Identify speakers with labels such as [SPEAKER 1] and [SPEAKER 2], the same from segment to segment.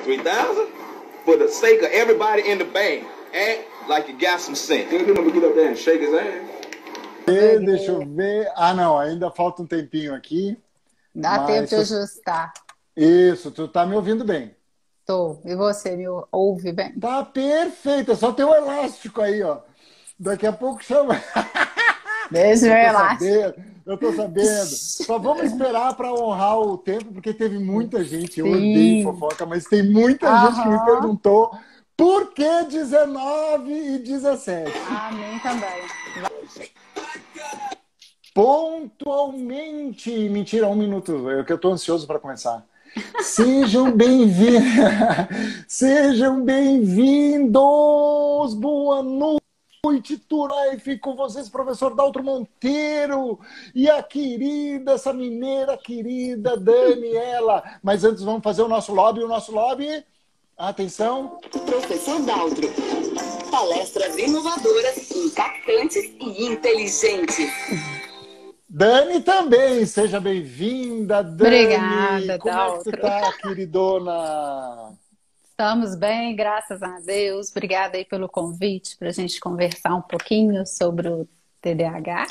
[SPEAKER 1] 3,000 for the sake of everybody in the band. Act like you got some sense. Can you get up there and shake his hand?
[SPEAKER 2] Deixa eu ver. Ah, não, ainda falta um tempinho aqui.
[SPEAKER 3] Dá tempo de ajustar.
[SPEAKER 2] Isso, tu tá me ouvindo bem.
[SPEAKER 3] Tô. E você me ouve bem?
[SPEAKER 2] Tá perfeito, é só ter o elástico aí, ó. Daqui a pouco chama.
[SPEAKER 3] Beijo, elástico.
[SPEAKER 2] Eu tô sabendo. Só vamos esperar para honrar o tempo, porque teve muita gente. Eu
[SPEAKER 3] Sim.
[SPEAKER 2] odeio fofoca, mas tem muita gente que me perguntou por que 19 e 17.
[SPEAKER 3] A mim também.
[SPEAKER 2] Pontualmente. Mentira, 1 minuto. É que eu tô ansioso para começar. Sejam bem-vindos. Sejam bem-vindos. Boa noite, Turife, com vocês, professor Daltro Monteiro e a querida, essa mineira querida Daniela. Mas antes vamos fazer o nosso lobby. Atenção.
[SPEAKER 4] Professor Daltro. Palestras inovadoras, impactantes e inteligentes.
[SPEAKER 2] Dani também, seja bem-vinda, Dani.
[SPEAKER 3] Obrigada,
[SPEAKER 2] Como
[SPEAKER 3] Daltro.
[SPEAKER 2] é que você tá, queridona?
[SPEAKER 3] Estamos bem, graças a Deus. Obrigada aí pelo convite para a gente conversar um pouquinho sobre o TDAH.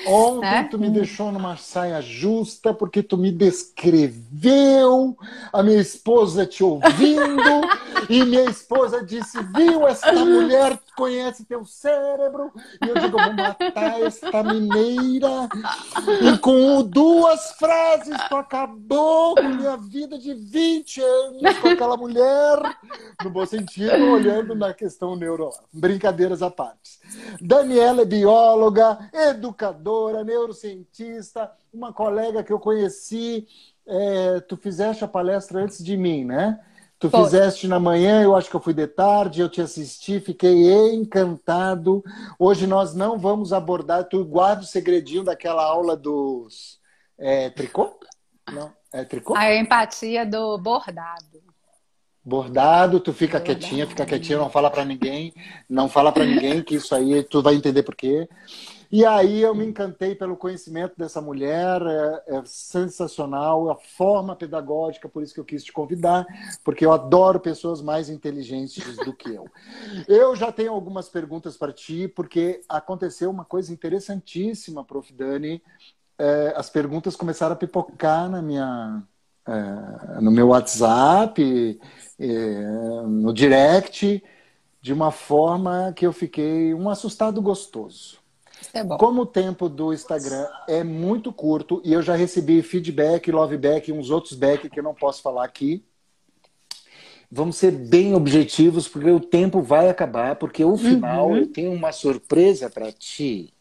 [SPEAKER 2] Ontem tu me deixou numa saia justa porque tu me descreveu, a minha esposa te ouvindo, e minha esposa disse, viu, essa mulher conhece teu cérebro, e eu digo, eu vou matar esta mineira, e com 2 frases tu acabou com minha vida de 20 anos com aquela mulher, no bom sentido, olhando na questão neurológica. Brincadeiras à parte. Daniela é bióloga, educadora, neurocientista, uma colega que eu conheci, tu fizeste a palestra antes de mim, né? Tu fizeste na manhã, eu acho que eu fui de tarde, eu te assisti, fiquei encantado. Hoje nós não vamos abordar, tu guarda o segredinho daquela aula dos tricô? Não, é tricô?
[SPEAKER 3] A empatia do bordado.
[SPEAKER 2] Bordado, tu fica quietinha, não fala pra ninguém, que isso aí tu vai entender por quê. E aí eu me encantei pelo conhecimento dessa mulher, é sensacional, a forma pedagógica, por isso que eu quis te convidar, porque eu adoro pessoas mais inteligentes do que eu. Eu já tenho algumas perguntas para ti, porque aconteceu uma coisa interessantíssima, Prof. Dani, as perguntas começaram a pipocar no meu WhatsApp, no direct, de uma forma que eu fiquei um assustado gostoso.
[SPEAKER 3] É bom.
[SPEAKER 2] Como o tempo do Instagram é muito curto, e eu já recebi feedback, loveback e uns outros back que eu não posso falar aqui, vamos ser bem objetivos, porque o tempo vai acabar, porque o final eu tenho uma surpresa para ti.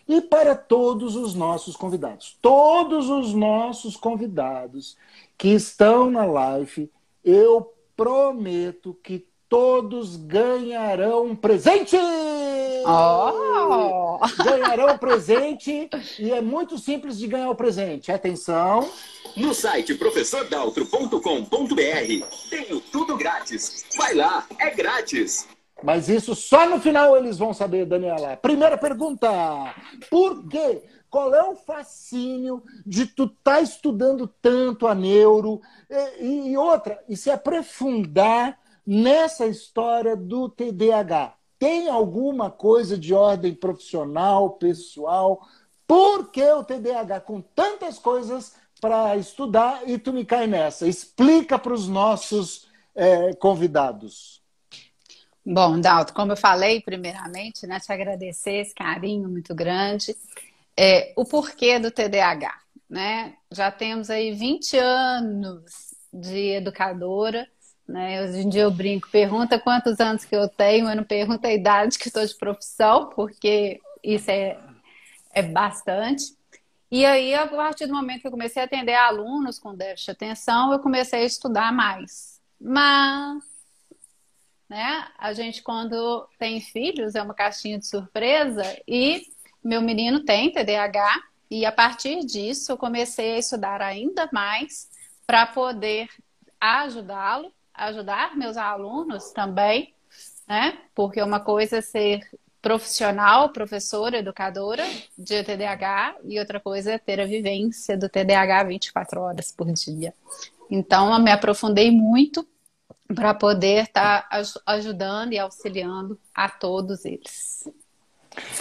[SPEAKER 2] E para todos os nossos convidados. Todos os nossos convidados que estão na live, eu prometo que todos ganharão presente!
[SPEAKER 3] Oh!
[SPEAKER 2] Ganharão presente e é muito simples de ganhar o presente. Atenção!
[SPEAKER 4] No site professordaltro.com.br tenho tudo grátis. Vai lá, é grátis.
[SPEAKER 2] Mas isso só no final eles vão saber, Daniela. Primeira pergunta. Por quê? Qual é o fascínio de tu estar estudando tanto a neuro? E outra, e se aprofundar nessa história do TDAH? Tem alguma coisa de ordem profissional, pessoal? Por que o TDAH com tantas coisas para estudar e tu me cai nessa? Explica para os nossos convidados.
[SPEAKER 3] Bom, Dalton, como eu falei primeiramente, né, te agradecer esse carinho muito grande. O porquê do TDAH, né? Já temos aí 20 anos de educadora, né? Hoje em dia eu brinco, pergunta quantos anos que eu tenho, mas não pergunta a idade que estou de profissão, porque isso é bastante. E aí, a partir do momento que eu comecei a atender alunos com déficit de atenção, eu comecei a estudar mais. Mas, né, a gente quando tem filhos é uma caixinha de surpresa e meu menino tem TDAH e a partir disso eu comecei a estudar ainda mais para poder ajudá-lo, ajudar meus alunos também, né? Porque uma coisa é ser profissional, professora, educadora de TDAH e outra coisa é ter a vivência do TDAH 24 horas por dia. Então, eu me aprofundei muito para poder estar ajudando e auxiliando a todos eles.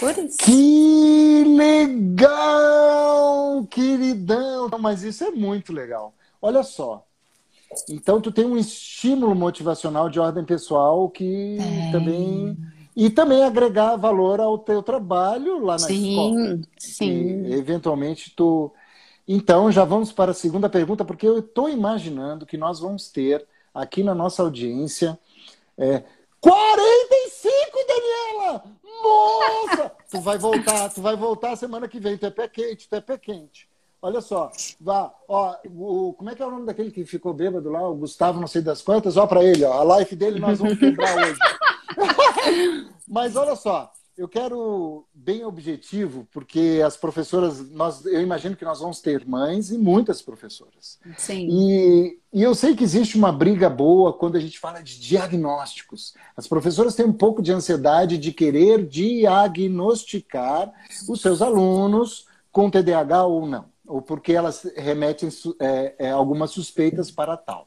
[SPEAKER 3] Por isso.
[SPEAKER 2] Que legal, queridão! Mas isso é muito legal. Olha só. Então, tu tem um estímulo motivacional de ordem pessoal que também... E também agregar valor ao teu trabalho lá na escola.
[SPEAKER 3] Sim.
[SPEAKER 2] E, eventualmente, tu... Então, já vamos para a segunda pergunta, porque eu estou imaginando que nós vamos ter aqui na nossa audiência 45, Daniela! Nossa! Tu vai voltar semana que vem. Tu é pé quente. Olha só, como é que é o nome daquele que ficou bêbado lá? O Gustavo, não sei das quantas. Ó para ele, ó, a live dele nós vamos quebrar hoje. Mas olha só, eu quero bem objetivo, porque as professoras, eu imagino que nós vamos ter mães e muitas professoras.
[SPEAKER 3] Sim.
[SPEAKER 2] E eu sei que existe uma briga boa quando a gente fala de diagnósticos. As professoras têm um pouco de ansiedade de querer diagnosticar os seus alunos com TDAH ou não, ou porque elas remetem algumas suspeitas para tal.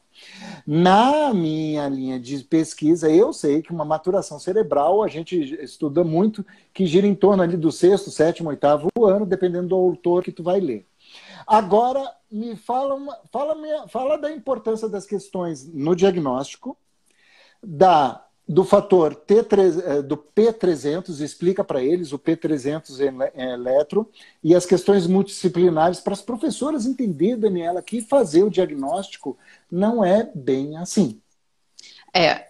[SPEAKER 2] Na minha linha de pesquisa, eu sei que uma maturação cerebral, a gente estuda muito, que gira em torno ali do 6º, 7º, 8º ano, dependendo do autor que tu vai ler. Agora, me fala da importância das questões no diagnóstico, do fator do P300, explica para eles o P300 eletro e as questões multidisciplinares para as professoras entenderem, Daniela, que fazer o diagnóstico não é bem assim.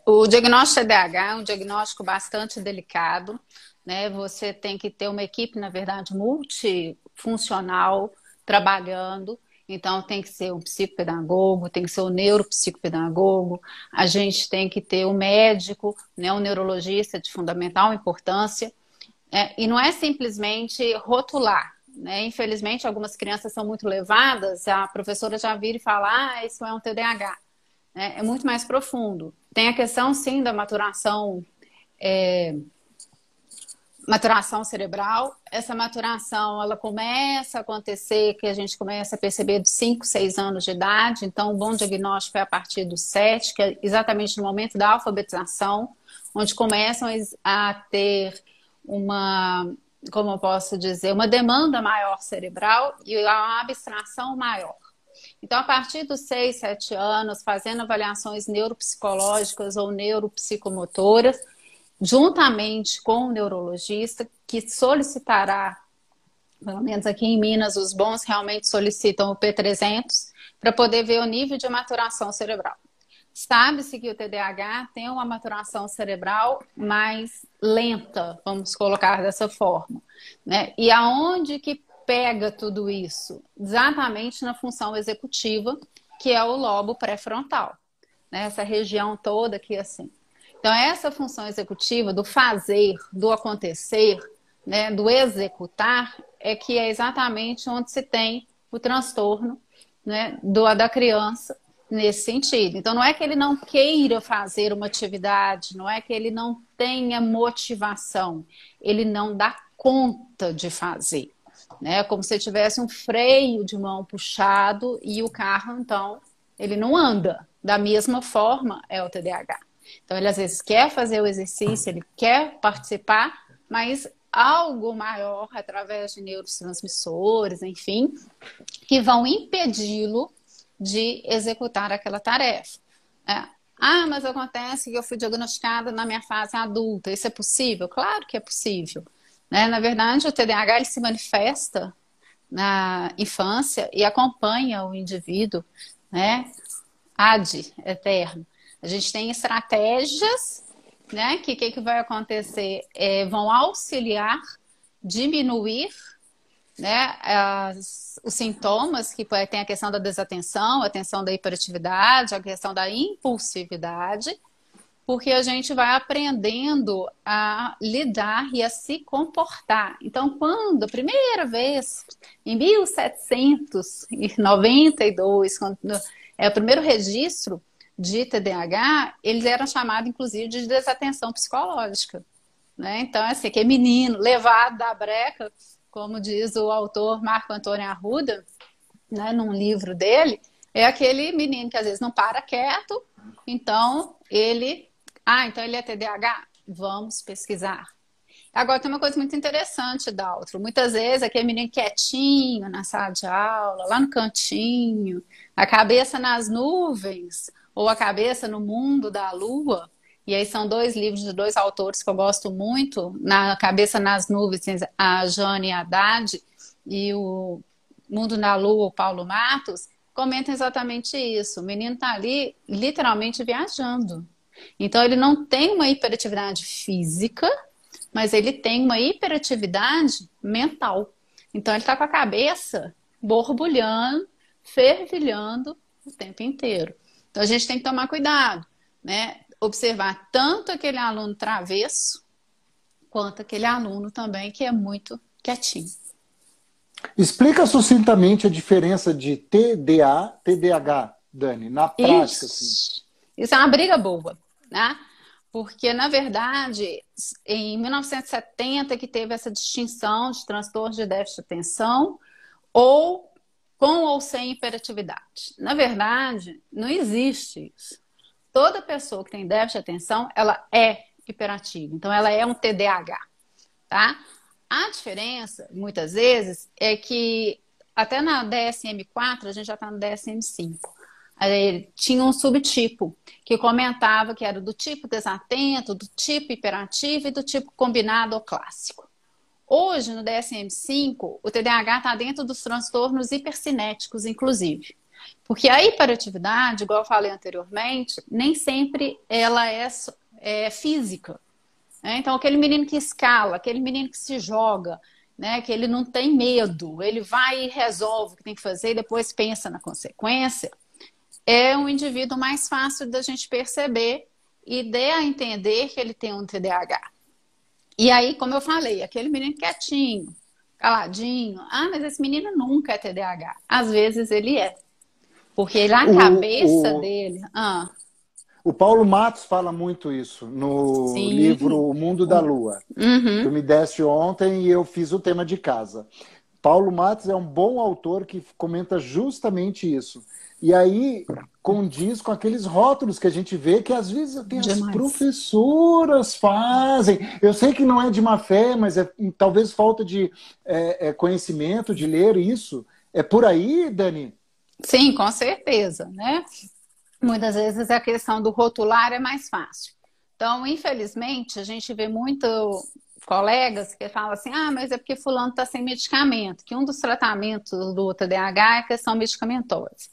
[SPEAKER 3] O diagnóstico TDAH é um diagnóstico bastante delicado, né? Você tem que ter uma equipe, na verdade, multifuncional trabalhando. Então, tem que ser um psicopedagogo, tem que ser um neuropsicopedagogo, a gente tem que ter um médico, né, um neurologista de fundamental importância. E não é simplesmente rotular, né? Infelizmente, algumas crianças são muito levadas, a professora já vira e fala, isso é um TDAH. É muito mais profundo. Tem a questão, sim, da maturação cerebral. Essa maturação, ela começa a acontecer, que a gente começa a perceber dos 5, 6 anos de idade. Então, o bom diagnóstico é a partir dos 7, que é exatamente no momento da alfabetização, onde começam a ter como eu posso dizer, uma demanda maior cerebral e uma abstração maior. Então, a partir dos 6, 7 anos, fazendo avaliações neuropsicológicas ou neuropsicomotoras, juntamente com o neurologista, que solicitará, pelo menos aqui em Minas, os bons realmente solicitam o P300, para poder ver o nível de maturação cerebral. Sabe-se que o TDAH tem uma maturação cerebral mais lenta, vamos colocar dessa forma, né? E aonde que pega tudo isso? Exatamente na função executiva, que é o lobo pré-frontal, né? Essa região toda aqui assim. Então, essa função executiva do fazer, do acontecer, né, do executar, que é exatamente onde se tem o transtorno, né, da criança nesse sentido. Então, não é que ele não queira fazer uma atividade, não é que ele não tenha motivação, ele não dá conta de fazer. Né? Como se tivesse um freio de mão puxado e o carro, então, ele não anda. Da mesma forma, é o TDAH. Então, ele às vezes quer fazer o exercício, ele quer participar, mas algo maior, através de neurotransmissores, enfim, que vão impedi-lo de executar aquela tarefa. Mas acontece que eu fui diagnosticada na minha fase adulta. Isso é possível? Claro que é possível. Né? Na verdade, o TDAH ele se manifesta na infância e acompanha o indivíduo, né? Ad eterno. A gente tem estratégias, né? Que vai acontecer? Vão auxiliar, diminuir, né, os sintomas, que tem a questão da desatenção, a questão da hiperatividade, a questão da impulsividade, porque a gente vai aprendendo a lidar e a se comportar. Então, quando a primeira vez, em 1792, quando é o primeiro registro de TDAH, eles eram chamados, inclusive, de desatenção psicológica. Né? Então, assim, que é menino, levado da breca, como diz o autor Marco Antônio Arruda, né, num livro dele, é aquele menino que às vezes não para quieto, então então ele é TDAH? Vamos pesquisar. Agora tem uma coisa muito interessante, Daltro. Muitas vezes aquele menino quietinho na sala de aula, lá no cantinho, a cabeça nas nuvens, ou a cabeça no mundo da lua. E aí são 2 livros de 2 autores que eu gosto muito, Na Cabeça nas Nuvens, a Jane Haddad, e o Mundo na Lua, o Paulo Matos, comentam exatamente isso. O menino está ali literalmente viajando. Então ele não tem uma hiperatividade física, mas ele tem uma hiperatividade mental. Então ele está com a cabeça borbulhando, fervilhando o tempo inteiro. Então a gente tem que tomar cuidado, né? Observar tanto aquele aluno travesso, quanto aquele aluno também que é muito quietinho.
[SPEAKER 2] Explica sucintamente a diferença de TDA e TDAH, Dani, na prática.
[SPEAKER 3] Isso é uma briga boa, né? Porque, na verdade, em 1970 que teve essa distinção de transtorno de déficit de atenção ou com ou sem hiperatividade. Na verdade, não existe isso. Toda pessoa que tem déficit de atenção, ela é hiperativa. Então, ela é um TDAH, tá? A diferença, muitas vezes, é que até na DSM-4, a gente já está no DSM-5. Tinha um subtipo que comentava que era do tipo desatento, do tipo hiperativo e do tipo combinado ou clássico. Hoje, no DSM-5, o TDAH está dentro dos transtornos hipercinéticos, inclusive. Porque a hiperatividade, igual eu falei anteriormente, nem sempre ela é física. Né? Então, aquele menino que escala, aquele menino que se joga, né, que ele não tem medo, ele vai e resolve o que tem que fazer e depois pensa na consequência, é um indivíduo mais fácil da gente perceber e dar a entender que ele tem um TDAH. E aí, como eu falei, aquele menino quietinho, caladinho, mas esse menino nunca é TDAH. Às vezes ele é. Porque na cabeça dele...
[SPEAKER 2] O Paulo Matos fala muito isso no livro O Mundo da Lua. Tu me deste ontem e eu fiz o tema de casa. Paulo Matos é um bom autor que comenta justamente isso. E aí condiz com aqueles rótulos que a gente vê que às vezes até as professoras fazem. Eu sei que não é de má fé, mas é talvez falta de conhecimento, de ler isso. É por aí, Dani?
[SPEAKER 3] Sim, com certeza, né? Muitas vezes a questão do rotular é mais fácil. Então, infelizmente, a gente vê muito colegas que falam assim, mas é porque fulano está sem medicamento, que um dos tratamentos do TDAH é a questão medicamentosa.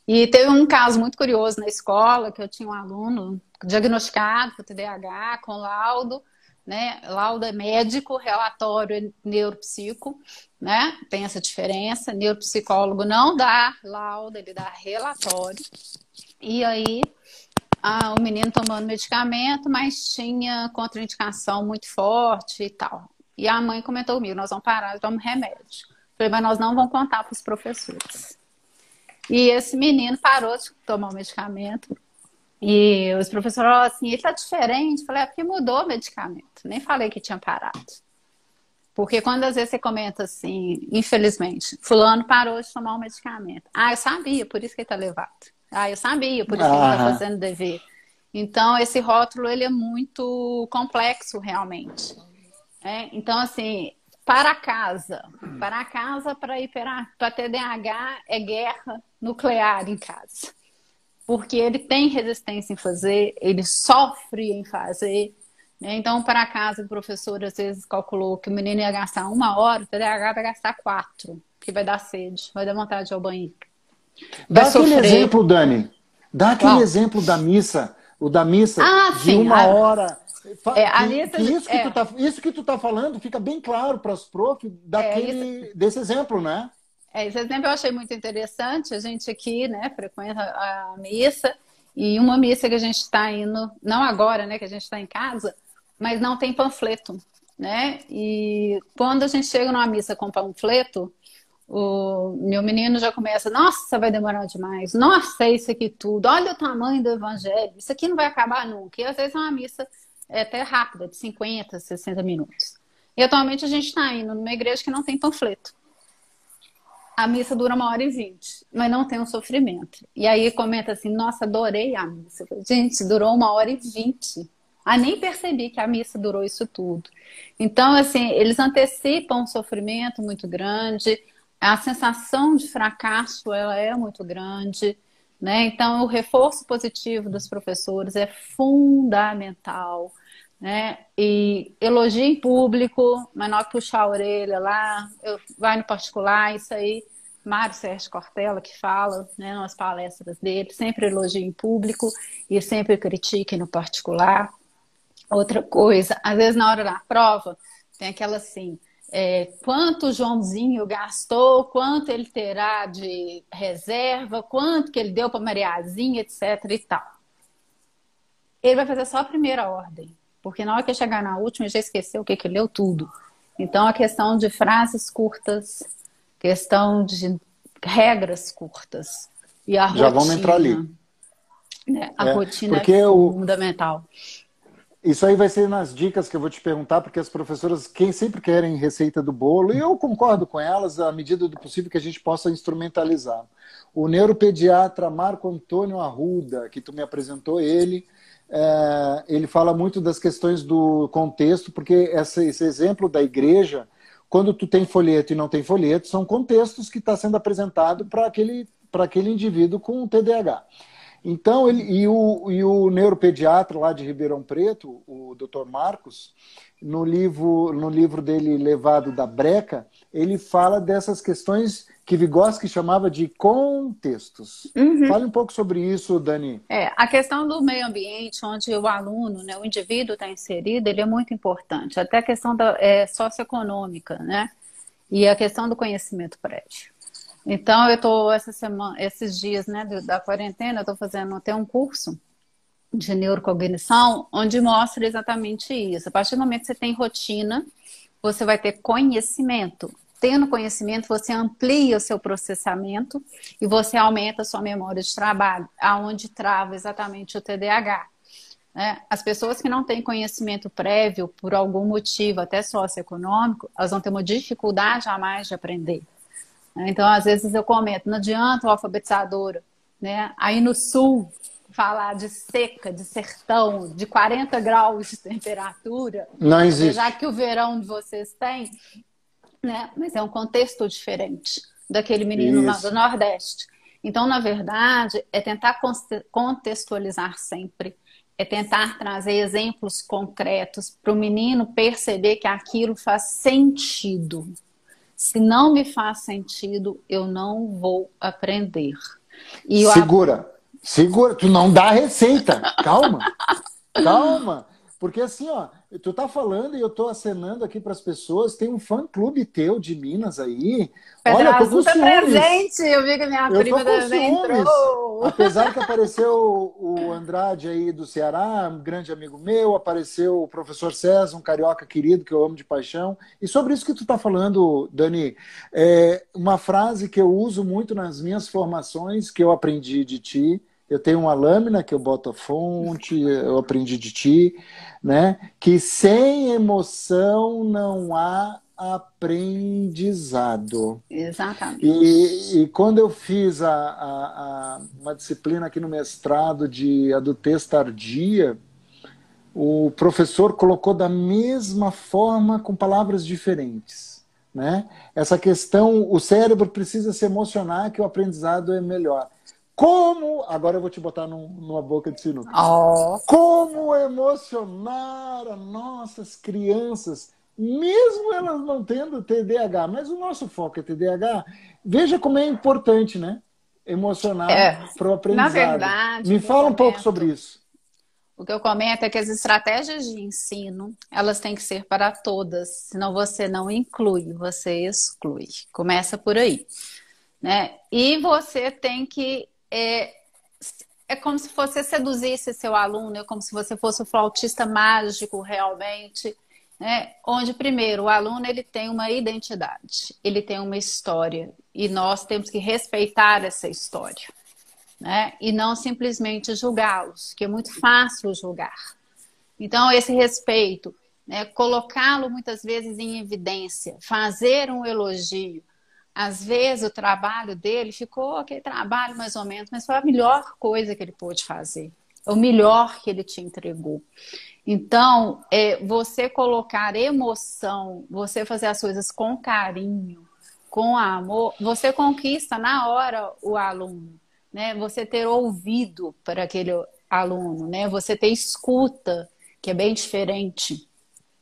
[SPEAKER 3] E teve um caso muito curioso na escola, que eu tinha um aluno diagnosticado com TDAH, com laudo, né? Laudo é médico, relatório é neuropsico, né? Tem essa diferença. Neuropsicólogo não dá laudo, ele dá relatório. E aí, o menino tomando medicamento, mas tinha contraindicação muito forte e tal. E a mãe comentou comigo, nós vamos parar de tomar remédio. Falei, mas nós não vamos contar para os professores. E esse menino parou de tomar o medicamento. E os professores falaram assim, ele está diferente. Eu falei, é porque mudou o medicamento. Nem falei que tinha parado. Porque quando às vezes você comenta assim, infelizmente, fulano parou de tomar o medicamento. Eu sabia, por isso que ele está levado. Eu sabia, por isso que ele está fazendo dever. Então, esse rótulo, ele é muito complexo, realmente. Então, assim, para casa, para TDAH é guerra nuclear em casa. Porque ele tem resistência em fazer, ele sofre em fazer. Né? Então, para casa, o professor às vezes calculou que o menino ia gastar 1 hora, o TDAH vai gastar 4, que vai dar sede, vai dar vontade de ir ao banheiro.
[SPEAKER 2] Dá aquele exemplo, Dani. Dá aquele exemplo da missa, o da missa de 1 hora. Isso que tu tá falando fica bem claro para os profs desse exemplo, né?
[SPEAKER 3] Esse exemplo eu achei muito interessante. A gente aqui, né, frequenta a missa, e uma missa que a gente está indo, não agora, né, que a gente está em casa, mas não tem panfleto, né? E quando a gente chega numa missa com panfleto, o meu menino já começa, nossa, vai demorar demais, nossa, é isso aqui tudo, olha o tamanho do evangelho, isso aqui não vai acabar nunca. E às vezes é uma missa até rápida, de 50, 60 minutos. E atualmente a gente está indo numa igreja que não tem panfleto. A missa dura 1h20, mas não tem um sofrimento. E aí comenta assim, nossa, adorei a missa. Eu falei, gente, durou 1h20. Ah, nem percebi que a missa durou isso tudo. Então, assim, eles antecipam um sofrimento muito grande, a sensação de fracasso, ela é muito grande, né? Então, o reforço positivo dos professores é fundamental, né? E elogio em público, mas não puxar a orelha lá, vai no particular, isso aí, Mário Sérgio Cortella que fala, né, nas palestras dele, sempre elogio em público e sempre critique no particular. Outra coisa, às vezes na hora da prova, tem aquela assim, quanto o Joãozinho gastou, quanto ele terá de reserva, quanto que ele deu para Mariazinha, etc e tal. Ele vai fazer só a primeira ordem, porque na hora que eu chegar na última, ele já esqueceu o que ele leu tudo. Então, a questão de frases curtas, questão de regras curtas e a rotina.
[SPEAKER 2] Já vamos entrar ali.
[SPEAKER 3] Né? A rotina
[SPEAKER 2] porque
[SPEAKER 3] é fundamental.
[SPEAKER 2] Isso aí vai ser nas dicas que eu vou te perguntar, porque as professoras sempre querem receita do bolo, e eu concordo com elas, à medida do possível que a gente possa instrumentalizar. O neuropediatra Marco Antônio Arruda, que tu me apresentou ele fala muito das questões do contexto, porque esse exemplo da igreja, quando tu tem folheto e não tem folheto, são contextos que está sendo apresentado para aquele indivíduo com TDAH. Então, o neuropediatra lá de Ribeirão Preto, o Dr. Marcos, no livro dele, Levado da Breca, ele fala dessas questões que Vygotsky chamava de contextos. Fale um pouco sobre isso, Dani.
[SPEAKER 3] A questão do meio ambiente, onde o aluno, né, o indivíduo está inserido, ele é muito importante. Até a questão socioeconômica, né? E a questão do conhecimento prévio. Então, eu estou esses dias, né, da quarentena, eu estou fazendo até um curso de neurocognição, onde mostra exatamente isso. A partir do momento que você tem rotina, você vai ter conhecimento. Tendo conhecimento, você amplia o seu processamento e você aumenta a sua memória de trabalho, aonde trava exatamente o TDAH. Né? As pessoas que não têm conhecimento prévio, por algum motivo, até socioeconômico, elas vão ter uma dificuldade a mais de aprender. Então, às vezes eu comento, não adianta o alfabetizadora, né? Aí no sul, falar de seca, de sertão, de 40 graus de temperatura,
[SPEAKER 2] não existe.
[SPEAKER 3] Já que o verão de vocês tem, né? Mas é um contexto diferente daquele menino lá do Nordeste. Então, na verdade, é tentar contextualizar sempre, é tentar trazer exemplos concretos para o menino perceber que aquilo faz sentido. Se não me faz sentido, eu não vou aprender. E
[SPEAKER 2] segura, tu não dá receita. Calma. Porque assim, ó, tu tá falando e eu tô acenando aqui para as pessoas, tem um fã-clube teu de Minas aí.
[SPEAKER 3] Pedro
[SPEAKER 2] Olha,
[SPEAKER 3] Azul tá presente, eu vi que minha prima também entrou.
[SPEAKER 2] Apesar que apareceu o Andrade aí do Ceará, um grande amigo meu, apareceu o professor César, um carioca querido que eu amo de paixão. E sobre isso que tu tá falando, Dani, uma frase que eu uso muito nas minhas formações, que eu aprendi de ti. Eu tenho uma lâmina que eu boto a fonte, eu aprendi de ti, né? Que sem emoção não há aprendizado.
[SPEAKER 3] Exatamente.
[SPEAKER 2] E quando eu fiz uma disciplina aqui no mestrado de adultez tardia, o professor colocou da mesma forma com palavras diferentes. Né? Essa questão, o cérebro precisa se emocionar que o aprendizado é melhor. Agora eu vou te botar numa boca de sinuca. Como emocionar as nossas crianças, mesmo elas não tendo TDAH, mas o nosso foco é TDAH. Veja como é importante, né? Emocionar para o aprendizado.
[SPEAKER 3] Na verdade,
[SPEAKER 2] me fala um pouco sobre isso.
[SPEAKER 3] O que eu comento é que as estratégias de ensino, elas têm que ser para todas, senão você não inclui, você exclui. Começa por aí, né? E você tem que é como se você seduzisse seu aluno, é como se você fosse o flautista mágico realmente, né? Onde primeiro o aluno ele tem uma identidade, ele tem uma história e nós temos que respeitar essa história, né? E não simplesmente julgá-los, que é muito fácil julgar. Então esse respeito, né? Colocá-lo muitas vezes em evidência, fazer um elogio, às vezes o trabalho dele ficou aquele trabalho mais ou menos, mas foi a melhor coisa que ele pôde fazer. O melhor que ele te entregou. Então, você colocar emoção, você fazer as coisas com carinho, com amor, você conquista na hora o aluno, né? Você ter ouvido para aquele aluno, né? Você ter escuta, que é bem diferente.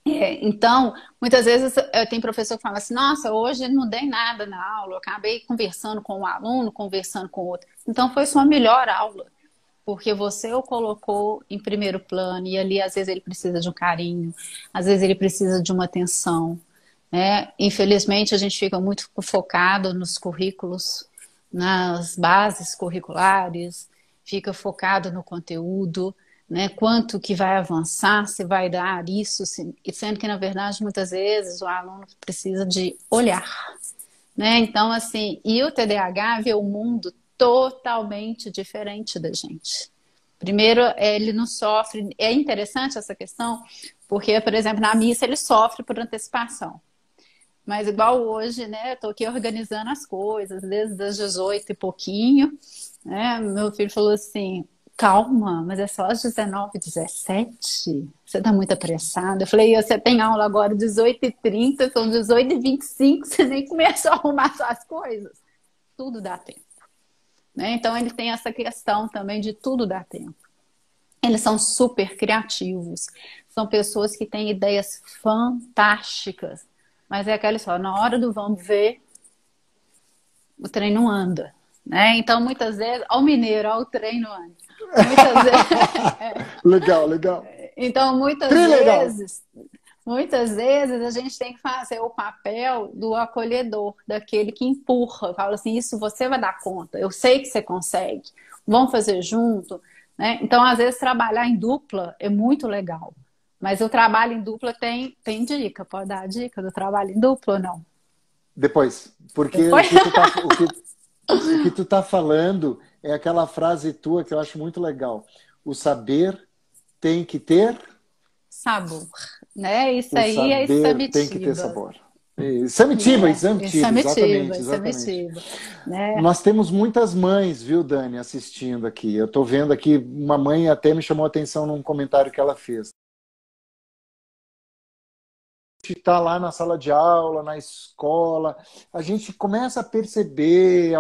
[SPEAKER 3] Então, muitas vezes tem professor que fala assim, nossa, hoje não dei nada na aula, eu acabei conversando com um aluno, conversando com outro. Então, foi sua melhor aula. Porque você o colocou em primeiro plano e ali às vezes ele precisa de um carinho, às vezes ele precisa de uma atenção, né? Infelizmente a gente fica muito focado nos currículos, nas bases curriculares, fica focado no conteúdo, né? Quanto que vai avançar, se vai dar isso, sendo que na verdade muitas vezes o aluno precisa de olhar, né? Então assim, e o TDAH vê o mundo totalmente diferente da gente. Primeiro, ele não sofre... É interessante essa questão, porque, por exemplo, na missa ele sofre por antecipação. Mas igual hoje, né, eu tô aqui organizando as coisas, desde as 18 e pouquinho, né, meu filho falou assim, calma, mas é só às 19, 17? Você tá muito apressado? Eu falei, você tem aula agora 18h30, são 18h25, você nem começou a arrumar suas coisas? Tudo dá tempo. Né? Então, ele tem essa questão também de tudo dar tempo. Eles são super criativos, são pessoas que têm ideias fantásticas, mas é aquela só, na hora do vamos ver, o trem não anda. Né? Então, muitas vezes, ao mineiro, ao trem não anda. Muitas vezes,
[SPEAKER 2] Legal, legal.
[SPEAKER 3] Então, muitas vezes a gente tem que fazer o papel do acolhedor, daquele que empurra, fala assim, isso você vai dar conta, eu sei que você consegue, vamos fazer junto, né? Então, às vezes, trabalhar em dupla é muito legal, mas o trabalho em dupla tem dica, pode dar a dica do trabalho em dupla ou não?
[SPEAKER 2] Depois, porque
[SPEAKER 3] Depois?
[SPEAKER 2] o que tu tá falando é aquela frase tua que eu acho muito legal, o saber tem que ter...
[SPEAKER 3] Sabor, né? Isso
[SPEAKER 2] O
[SPEAKER 3] aí é
[SPEAKER 2] saber tem que ter sabor. Samitiba, exatamente.
[SPEAKER 3] Né?
[SPEAKER 2] Nós temos muitas mães, viu, Dani, assistindo aqui. Eu estou vendo aqui, uma mãe até me chamou a atenção num comentário que ela fez. A gente está lá na sala de aula, na escola, a gente começa a perceber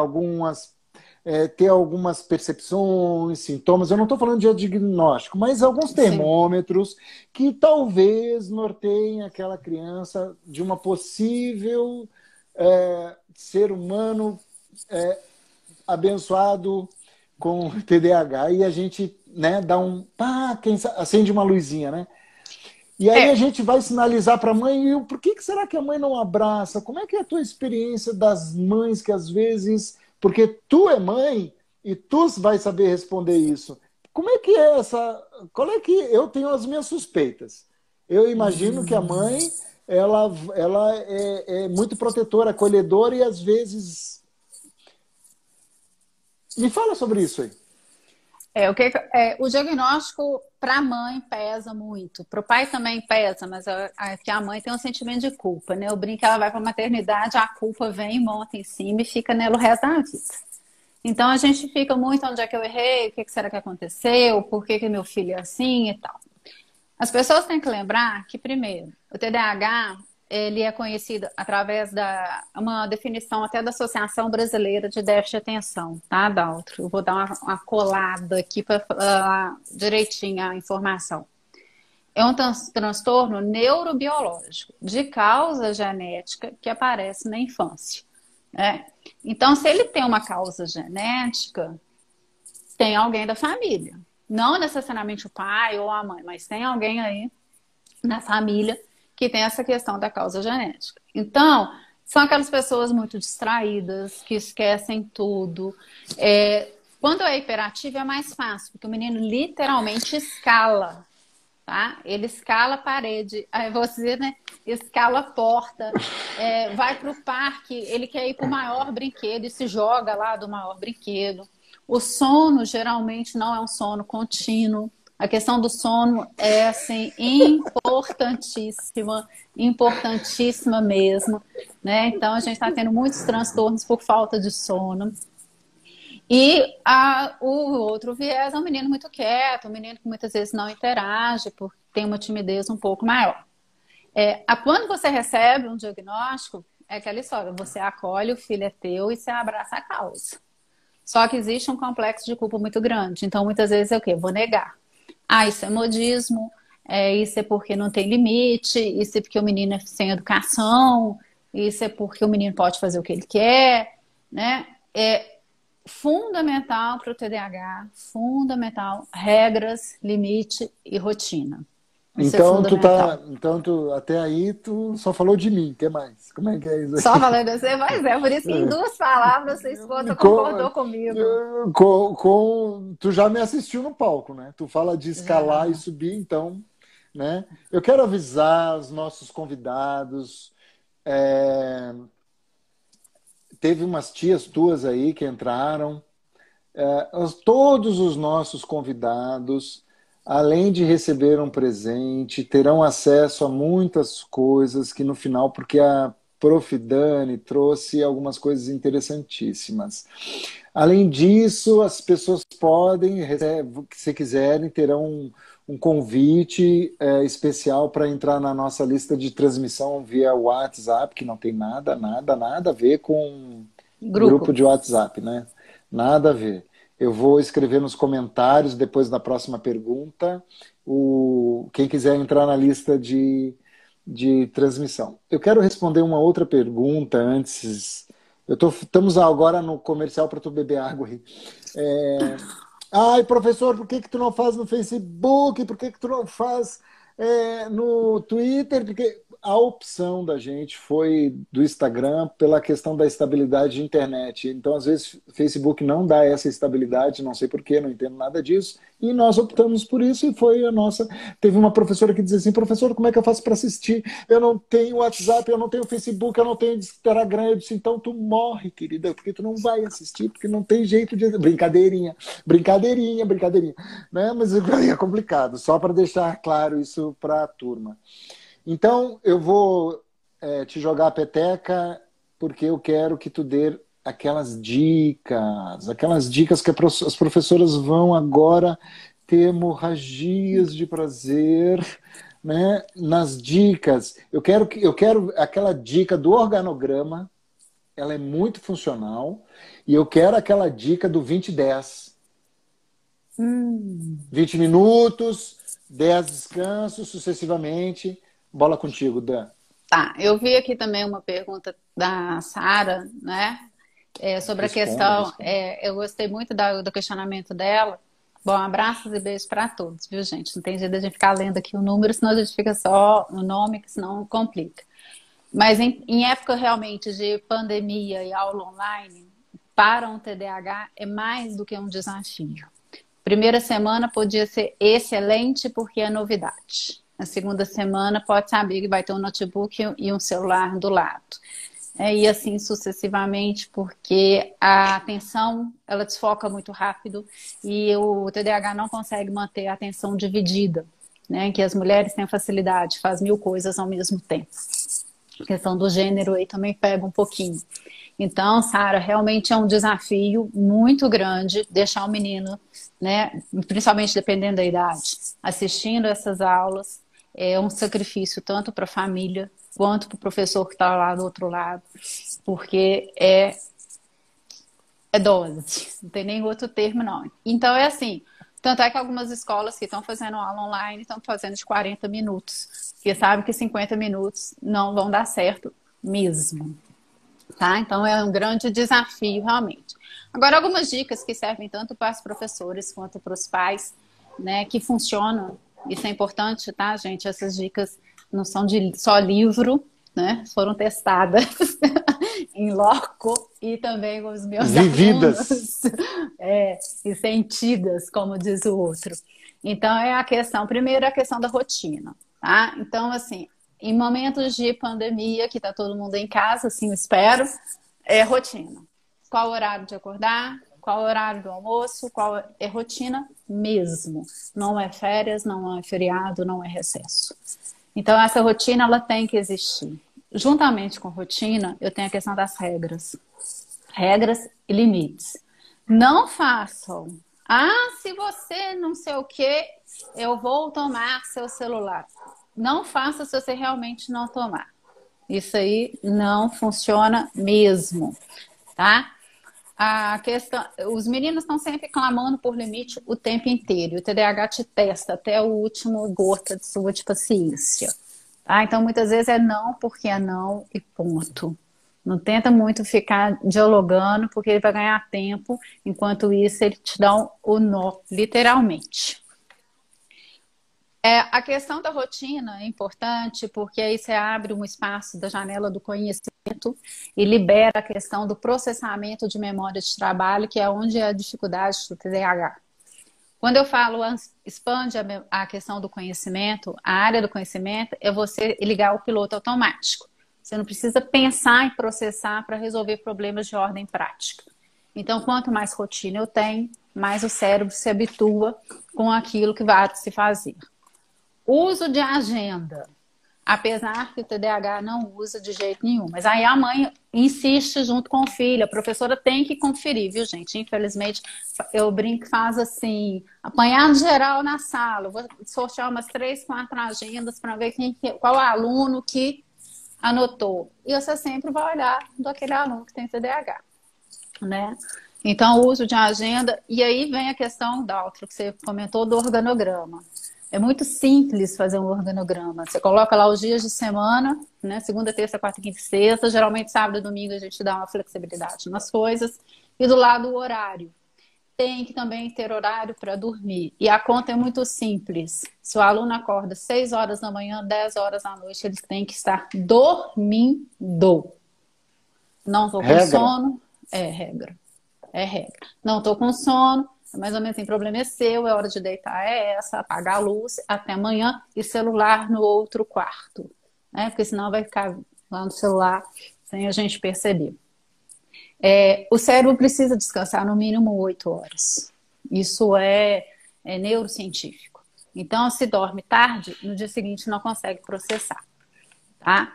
[SPEAKER 2] ter algumas percepções, sintomas. Eu não estou falando de diagnóstico, mas alguns termômetros que talvez norteiem aquela criança de uma possível ser humano abençoado com TDAH. E a gente, né, dá acende uma luzinha, né? E aí a gente vai sinalizar para a mãe, por que será que a mãe não abraça? Como é que é a tua experiência das mães que às vezes... Porque tu é mãe e tu vai saber responder isso. Como é que é essa... Qual é que... Eu tenho as minhas suspeitas. Eu imagino que a mãe, ela é muito protetora, acolhedora e às vezes... Me fala sobre isso aí.
[SPEAKER 3] O diagnóstico para a mãe pesa muito, para o pai também pesa, mas a mãe tem um sentimento de culpa, né? Eu brinco que ela vai para a maternidade, a culpa vem, monta em cima e fica nela o resto da vida. Então a gente fica muito onde é que eu errei, o que será que aconteceu, por que meu filho é assim e tal. As pessoas têm que lembrar que, primeiro, o TDAH ele é conhecido através uma definição até da Associação Brasileira de Déficit de Atenção, tá, Daltro? Eu vou dar uma colada aqui para falar direitinho a informação. É um transtorno neurobiológico de causa genética que aparece na infância, né? Então, se ele tem uma causa genética, tem alguém da família. Não necessariamente o pai ou a mãe, mas tem alguém aí na família que tem essa questão da causa genética. Então, são aquelas pessoas muito distraídas, que esquecem tudo. Quando é hiperativo é mais fácil, porque o menino literalmente escala, tá? Ele escala a parede, aí você, né, escala a porta, vai para o parque, ele quer ir para o maior brinquedo e se joga lá do maior brinquedo. O sono geralmente não é um sono contínuo, A questão do sono é, assim, importantíssima, importantíssima mesmo, né? Então, a gente está tendo muitos transtornos por falta de sono. E o outro viés é um menino muito quieto, um menino que muitas vezes não interage, porque tem uma timidez um pouco maior. Quando você recebe um diagnóstico, é aquela história, você acolhe, o filho é teu e você abraça a causa. Só que existe um complexo de culpa muito grande. Então, muitas vezes é o quê? Vou negar. Isso é modismo, isso é porque não tem limite, isso é porque o menino é sem educação, isso é porque o menino pode fazer o que ele quer, né? É fundamental para o TDAH, fundamental, regras, limite e rotina. Isso
[SPEAKER 2] então, até aí tu só falou de mim, o que mais? Como é que é isso aí?
[SPEAKER 3] Só falando de você, mas por isso que em 2 palavras sua esposa concordou comigo.
[SPEAKER 2] Tu já me assistiu no palco, né? Tu fala de escalar e subir, então, né? Eu quero avisar os nossos convidados. Teve umas tias tuas aí que entraram. Todos os nossos convidados, além de receber um presente, terão acesso a muitas coisas que no final, porque a Prof. Dani trouxe algumas coisas interessantíssimas. Além disso, as pessoas podem, se quiserem, terão um convite especial para entrar na nossa lista de transmissão via WhatsApp, que não tem nada a ver com grupo de WhatsApp, né? Nada a ver. Eu vou escrever nos comentários, depois da próxima pergunta, quem quiser entrar na lista de transmissão. Eu quero responder uma outra pergunta antes. Estamos agora no comercial para tu beber água aí. Professor, por que tu não faz no Facebook? Por que tu não faz no Twitter? Porque a opção da gente foi do Instagram pela questão da estabilidade de internet. Então, às vezes, o Facebook não dá essa estabilidade, não sei porquê, não entendo nada disso, e nós optamos por isso e foi a nossa... Teve uma professora que dizia assim, professor, como é que eu faço para assistir? Eu não tenho WhatsApp, eu não tenho Facebook, eu não tenho Instagram. Eu disse, então tu morre, querida, porque tu não vai assistir, porque não tem jeito de... Brincadeirinha, né? Mas é complicado, só para deixar claro isso para a turma. Então, eu vou te jogar a peteca porque eu quero que tu dê aquelas dicas que as professoras vão agora ter hemorragias de prazer, né? Nas dicas. Eu quero aquela dica do organograma, ela é muito funcional, e eu quero aquela dica do 20-10. 20 minutos, 10 descansos, sucessivamente. Bola contigo, Dan.
[SPEAKER 3] Tá, eu vi aqui também uma pergunta da Sara, né? Sobre a questão. Eu gostei muito do questionamento dela. Bom, abraços e beijos para todos, viu, gente? Não tem jeito de a gente ficar lendo aqui o número, senão a gente fica só no nome, que senão complica. Mas em época realmente de pandemia e aula online, para um TDAH é mais do que um desafio. Primeira semana podia ser excelente porque é novidade. Na segunda semana pode saber que vai ter um notebook e um celular do lado. E assim sucessivamente, porque a atenção ela desfoca muito rápido e o TDAH não consegue manter a atenção dividida, né? Que as mulheres têm facilidade, faz 1000 coisas ao mesmo tempo. A questão do gênero aí também pega um pouquinho. Então, Sara, realmente é um desafio muito grande deixar o menino, né, principalmente dependendo da idade, assistindo essas aulas. É um sacrifício tanto para a família quanto para o professor que está lá do outro lado, porque é dose, não tem nem outro termo não. Então é assim, tanto é que algumas escolas que estão fazendo aula online estão fazendo de 40 minutos, porque sabem que 50 minutos não vão dar certo mesmo. Tá? Então é um grande desafio realmente. Agora algumas dicas que servem tanto para os professores quanto para os pais, né, que funcionam. Isso é importante, tá, gente? Essas dicas não são de só livro, né? Foram testadas em loco e também com os meus alunos. E sentidas, como diz o outro. Então, primeiro é a questão da rotina, tá? Então, assim, em momentos de pandemia, que tá todo mundo em casa, assim, eu espero, rotina. Qual o horário de acordar? Qual o horário do almoço? Qual é rotina mesmo. Não é férias, não é feriado, não é recesso. Então, essa rotina, ela tem que existir. Juntamente com rotina, eu tenho a questão das regras. Regras e limites. Não façam. Ah, se você não sei o quê, eu vou tomar seu celular. Não faça se você realmente não tomar. Isso aí não funciona mesmo, tá? A questão, os meninos estão sempre clamando por limite o tempo inteiro. O TDAH te testa até o último gota de sua de paciência. Tá? Então, muitas vezes é não porque é não e ponto. Não tenta muito ficar dialogando, porque ele vai ganhar tempo. Enquanto isso, ele te dá o nó, literalmente. A questão da rotina é importante, porque aí você abre um espaço da janela do conhecimento e libera a questão do processamento de memória de trabalho, que é onde é a dificuldade do TDAH. Quando eu falo expande a questão do conhecimento, a área do conhecimento é você ligar o piloto automático. Você não precisa pensar e processar para resolver problemas de ordem prática. Então, quanto mais rotina eu tenho, mais o cérebro se habitua com aquilo que vai se fazer. Uso de agenda. Apesar que o TDAH não usa de jeito nenhum. Mas aí a mãe insiste junto com o filho. A professora tem que conferir, viu, gente? Infelizmente, eu brinco e faz assim, apanhado geral na sala. Eu vou sortear umas 3, 4 agendas para ver qual aluno que anotou. E você sempre vai olhar daquele aluno que tem TDAH, né? Então, o uso de agenda. E aí vem a questão, Daltro, que você comentou, do organograma. É muito simples fazer um organograma. Você coloca lá os dias de semana, né? Segunda, terça, quarta, quinta e sexta. Geralmente, sábado e domingo, a gente dá uma flexibilidade nas coisas. E do lado, o horário. Tem que também ter horário para dormir. E a conta é muito simples. Se o aluno acorda 6 horas da manhã, 10 horas da noite, ele tem que estar dormindo. Não estou com sono. É regra. É regra. Não estou com sono. Mais ou menos assim, problema é seu, é hora de deitar, é essa, apagar a luz, até amanhã, e celular no outro quarto, né? Porque senão vai ficar lá no celular sem a gente perceber. O cérebro precisa descansar no mínimo 8 horas. Isso é neurocientífico. Então, se dorme tarde, no dia seguinte não consegue processar, tá?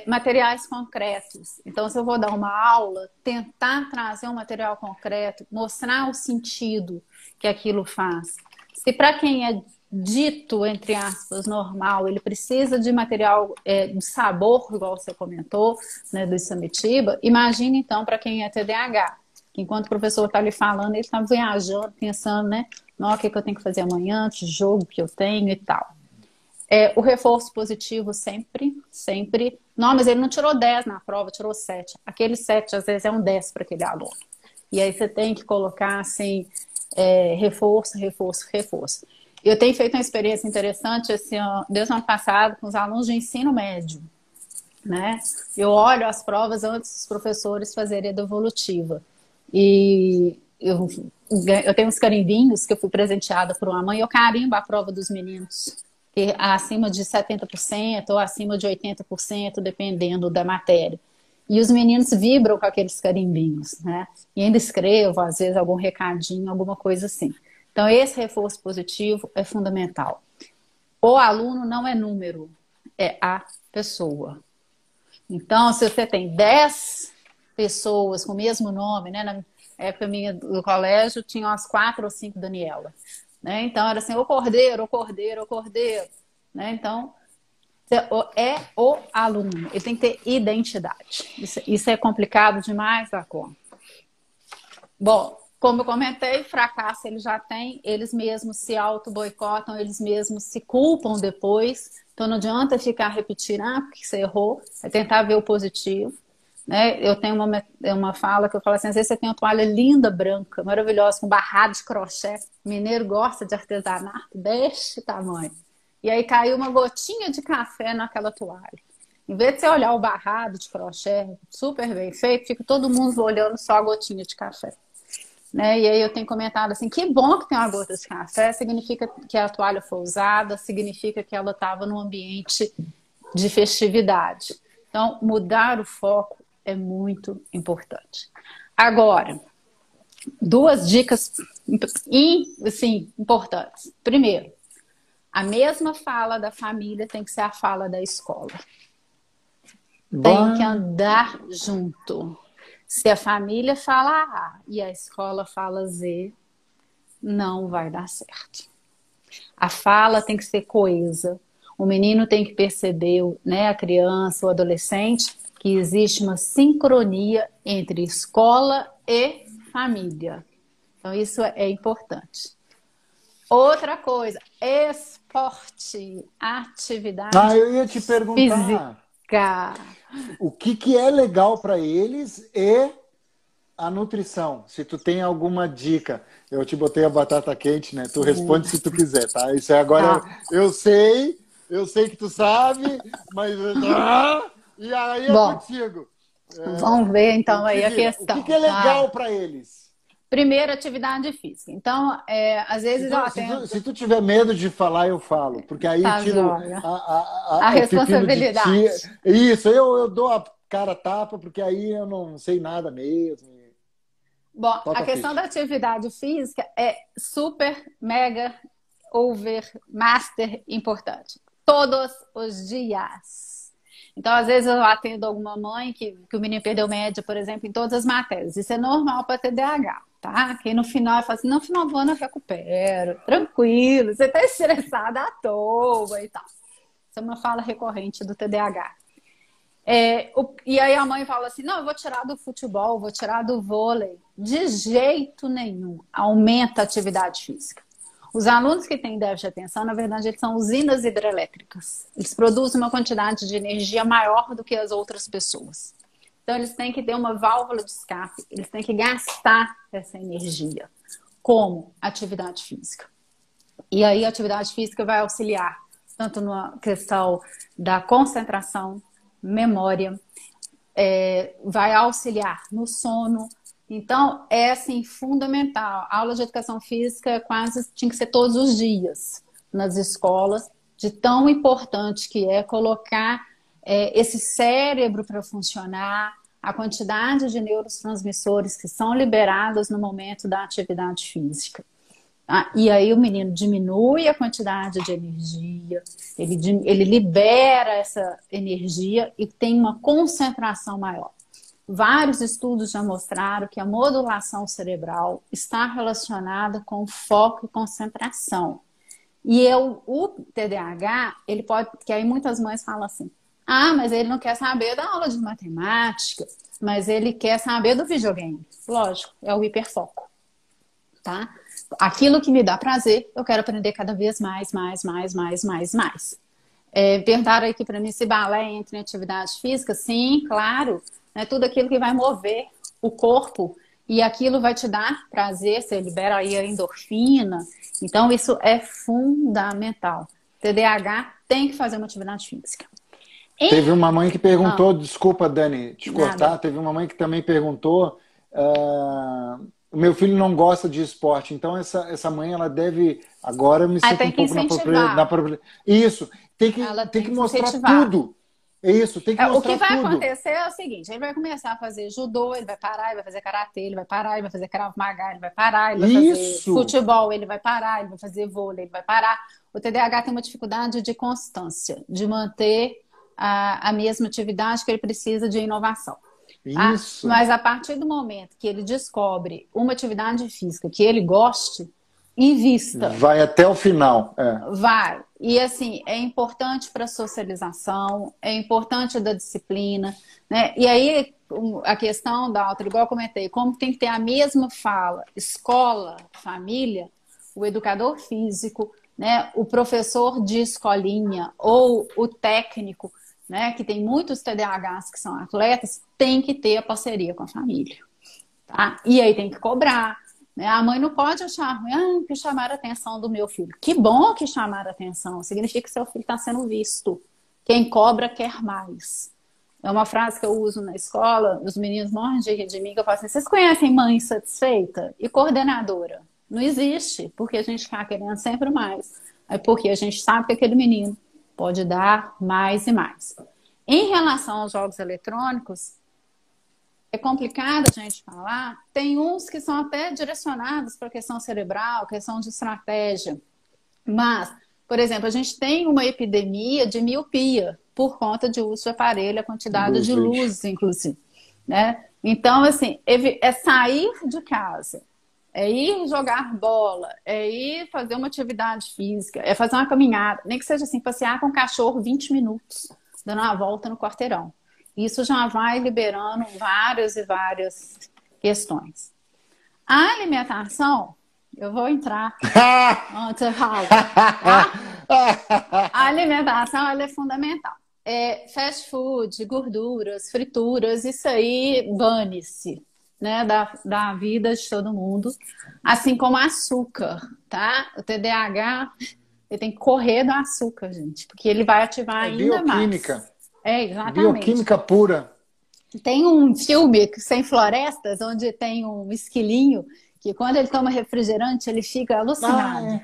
[SPEAKER 3] Materiais concretos. Então, se eu vou dar uma aula, tentar trazer um material concreto, mostrar o sentido que aquilo faz. Se para quem é dito, entre aspas, normal, ele precisa de material de sabor, igual você comentou, né, do Isamitiba, imagine então para quem é TDAH, que enquanto o professor está ali falando, ele está viajando, pensando, né, no que eu tenho que fazer amanhã, que jogo que eu tenho e tal. O reforço positivo sempre, sempre. Não, mas ele não tirou 10 na prova, tirou 7. Aquele 7, às vezes, é um 10 para aquele aluno. E aí você tem que colocar, assim, reforço, reforço, reforço. Eu tenho feito uma experiência interessante, assim, desde o ano passado, com os alunos de ensino médio, né? Eu olho as provas antes dos professores fazerem a devolutiva. E eu tenho uns carimbinhos que eu fui presenteada por uma mãe, eu carimbo a prova dos meninos, acima de 70% ou acima de 80%, dependendo da matéria. E os meninos vibram com aqueles carimbinhos, né? E ainda escrevo, às vezes, algum recadinho, alguma coisa assim. Então, esse reforço positivo é fundamental. O aluno não é número, é a pessoa. Então, se você tem 10 pessoas com o mesmo nome, né? Na época minha do colégio, tinha umas 4 ou 5 Daniela. Né? Então, era assim, o cordeiro, o cordeiro, o cordeiro. Né? Então, é o aluno. Ele tem que ter identidade. Isso é complicado demais da conta. Bom, como eu comentei, fracasso eles já têm. Eles mesmos se auto-boicotam, eles mesmos se culpam depois. Então, não adianta ficar repetindo, porque você errou. É tentar ver o positivo. Né? Eu tenho uma fala que eu falo assim, às vezes você tem uma toalha linda, branca, maravilhosa, com barrado de crochê. Mineiro gosta de artesanato deste tamanho. E aí caiu uma gotinha de café naquela toalha. Em vez de você olhar o barrado de crochê super bem feito, fica todo mundo olhando só a gotinha de café. Né? E aí eu tenho comentado assim, que bom que tem uma gota de café, significa que a toalha foi usada, significa que ela estava num ambiente de festividade. Então, mudar o foco é muito importante. Agora, Duas dicas assim, importantes. Primeiro, a mesma fala da família tem que ser a fala da escola. Tem que andar junto. Se a família fala A e a escola fala Z, não vai dar certo. A fala tem que ser coesa. O menino tem que perceber, né, a criança, o adolescente, que existe uma sincronia entre escola e família. Então, isso é importante. Outra coisa, esporte, atividade
[SPEAKER 2] eu ia te perguntar.
[SPEAKER 3] Física.
[SPEAKER 2] O que é legal para eles é a nutrição. Se tu tem alguma dica, eu te botei a batata quente, né? Tu responde se tu quiser, tá? Isso é agora.
[SPEAKER 3] Tá.
[SPEAKER 2] Eu sei que tu sabe, mas e aí é
[SPEAKER 3] Bom,
[SPEAKER 2] contigo.
[SPEAKER 3] Vamos ver então aí a questão.
[SPEAKER 2] O que é legal para eles?
[SPEAKER 3] Primeiro, atividade física. Então, às vezes eu atendo...
[SPEAKER 2] Se tu tiver medo de falar, eu falo. Porque aí
[SPEAKER 3] Tá
[SPEAKER 2] tiro
[SPEAKER 3] joia.
[SPEAKER 2] a
[SPEAKER 3] responsabilidade.
[SPEAKER 2] Isso, eu dou a cara tapa, porque aí eu não sei nada mesmo.
[SPEAKER 3] Bom,
[SPEAKER 2] Toca
[SPEAKER 3] a questão
[SPEAKER 2] ficha.
[SPEAKER 3] da atividade física é super, mega, master importante. Todos os dias. Então, às vezes eu atendo alguma mãe que o menino perdeu média, por exemplo, em todas as matérias. Isso é normal para TDAH, tá? Que no final fala assim, no final do ano eu recupero, tranquilo, você tá estressada à toa e tal. Isso é uma fala recorrente do TDAH. E aí a mãe fala assim, não, eu vou tirar do futebol, vou tirar do vôlei. De jeito nenhum. Aumenta a atividade física. Os alunos que têm déficit de atenção, na verdade, eles são usinas hidrelétricas. Eles produzem uma quantidade de energia maior do que as outras pessoas. Então, eles têm que ter uma válvula de escape, eles têm que gastar essa energia. Como? Atividade física. E aí, a atividade física vai auxiliar tanto na questão da concentração, memória, vai auxiliar no sono. Então, é assim, fundamental. A aula de educação física quase tinha que ser todos os dias nas escolas, de tão importante que é colocar esse cérebro para funcionar, a quantidade de neurotransmissores que são liberados no momento da atividade física. E aí o menino diminui a quantidade de energia, ele libera essa energia e tem uma concentração maior. Vários estudos já mostraram que a modulação cerebral está relacionada com foco e concentração. E o TDAH, ele pode... Que aí muitas mães falam assim, mas ele não quer saber da aula de matemática, mas ele quer saber do videogame. Lógico, é o hiperfoco, tá? Aquilo que me dá prazer, eu quero aprender cada vez mais. Perguntaram aqui para mim se balé entra em atividade física. Sim, claro. É tudo aquilo que vai mover o corpo e aquilo vai te dar prazer, você libera aí a endorfina. Então, isso é fundamental. TDAH tem que fazer uma atividade física.
[SPEAKER 2] Teve uma mãe que perguntou, desculpa, Dani, te cortar,
[SPEAKER 3] Nada.
[SPEAKER 2] teve uma mãe que também perguntou, o meu filho não gosta de esporte, então essa mãe, ela deve, agora eu me sinto um pouco na propriedade. Isso, tem que mostrar
[SPEAKER 3] incentivar.
[SPEAKER 2] tudo. É isso, tem que mostrar tudo.
[SPEAKER 3] O que vai acontecer é o seguinte, ele vai começar a fazer judô, ele vai parar, ele vai fazer karatê, ele vai parar, ele vai fazer krav maga, ele vai parar, ele vai fazer futebol, ele vai parar, ele vai fazer vôlei, ele vai parar. O TDAH tem uma dificuldade de constância, de manter a mesma atividade que ele precisa de inovação.
[SPEAKER 2] Isso.
[SPEAKER 3] Mas a partir do momento que ele descobre uma atividade física que ele goste, invista.
[SPEAKER 2] Vai até o final.
[SPEAKER 3] Vai. E assim, é importante para a socialização, é importante da disciplina, né? E aí a questão da outra, igual eu comentei, como tem que ter a mesma fala, escola, família, o educador físico, né? O professor de escolinha ou o técnico, né? Que tem muitos TDAHs que são atletas, tem que ter a parceria com a família. Tá? E aí tem que cobrar. A mãe não pode achar ruim, que chamaram a atenção do meu filho. Que bom que chamaram a atenção. Significa que seu filho está sendo visto. Quem cobra quer mais. É uma frase que eu uso na escola, os meninos morrem de rir de mim, que eu falo assim, vocês conhecem mãe insatisfeita e coordenadora? Não existe, porque a gente está querendo sempre mais. É porque a gente sabe que aquele menino pode dar mais e mais. Em relação aos jogos eletrônicos, é complicado a gente falar. Tem uns que são até direcionados para a questão cerebral, questão de estratégia. Mas, por exemplo, a gente tem uma epidemia de miopia por conta de uso de aparelho, a quantidade de luz, inclusive, né? Então, assim, é sair de casa, é ir jogar bola, é ir fazer uma atividade física, é fazer uma caminhada, nem que seja assim, passear com o cachorro 20 minutos, dando uma volta no quarteirão. Isso já vai liberando várias e várias questões. A alimentação, eu vou entrar antes, Raul, tá? A alimentação, ela é fundamental. Fast food, gorduras, frituras, isso aí bane-se, né, da vida de todo mundo. Assim como açúcar, tá? O TDAH, ele tem que correr do açúcar, gente, porque ele vai ativar ainda
[SPEAKER 2] bioquímica.
[SPEAKER 3] mais. Exatamente.
[SPEAKER 2] Bioquímica pura. Tem
[SPEAKER 3] um filme, Sem Florestas, onde tem um esquilinho que quando ele toma refrigerante, ele fica alucinado.